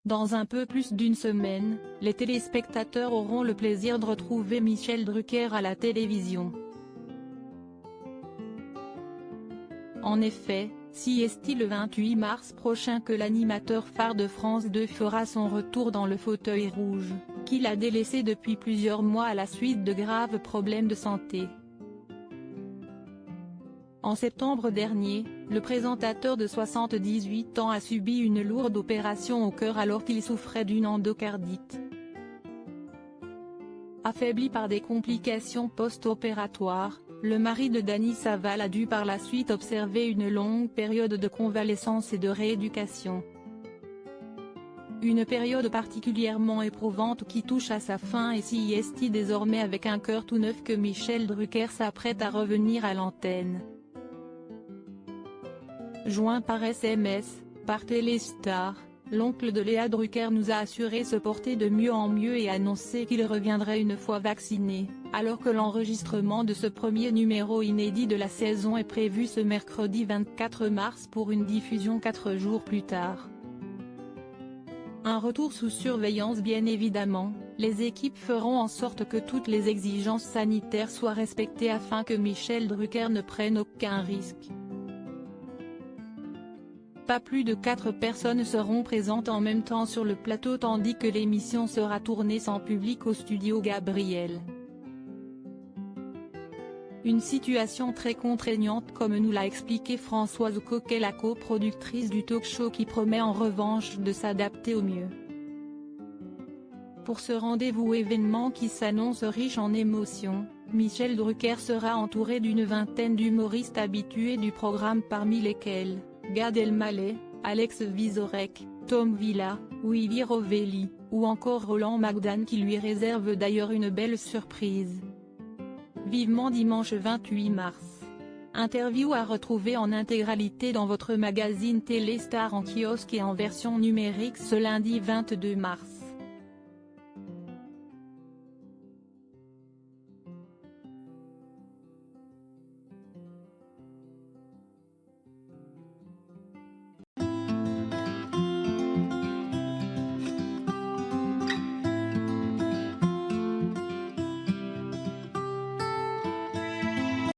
Dans un peu plus d'une semaine, les téléspectateurs auront le plaisir de retrouver Michel Drucker à la télévision. En effet, si est-il le 28 mars prochain que l'animateur phare de France 2 fera son retour dans le fauteuil rouge, qu'il a délaissé depuis plusieurs mois à la suite de graves problèmes de santé. En septembre dernier, le présentateur de 78 ans a subi une lourde opération au cœur alors qu'il souffrait d'une endocardite. Affaibli par des complications post-opératoires, le mari de Dany Saval a dû par la suite observer une longue période de convalescence et de rééducation. Une période particulièrement éprouvante qui touche à sa fin et si est désormais avec un cœur tout neuf que Michel Drucker s'apprête à revenir à l'antenne. Joint par SMS, par Téléstar, l'oncle de Léa Drucker nous a assuré se porter de mieux en mieux et annoncé qu'il reviendrait une fois vacciné, alors que l'enregistrement de ce premier numéro inédit de la saison est prévu ce mercredi 24 mars pour une diffusion 4 jours plus tard. Un retour sous surveillance bien évidemment, les équipes feront en sorte que toutes les exigences sanitaires soient respectées afin que Michel Drucker ne prenne aucun risque. Pas plus de 4 personnes seront présentes en même temps sur le plateau tandis que l'émission sera tournée sans public au studio Gabriel. Une situation très contraignante comme nous l'a expliqué Françoise Coquet, la coproductrice du talk-show qui promet en revanche de s'adapter au mieux. Pour ce rendez-vous événement qui s'annonce riche en émotions, Michel Drucker sera entouré d'une vingtaine d'humoristes habitués du programme parmi lesquels Gad Elmaleh, Alex Vizorek, Tom Villa, Willy Rovelli, ou encore Roland Magdan qui lui réserve d'ailleurs une belle surprise. Vivement dimanche 28 mars. Interview à retrouver en intégralité dans votre magazine Téléstar en kiosque et en version numérique ce lundi 22 mars.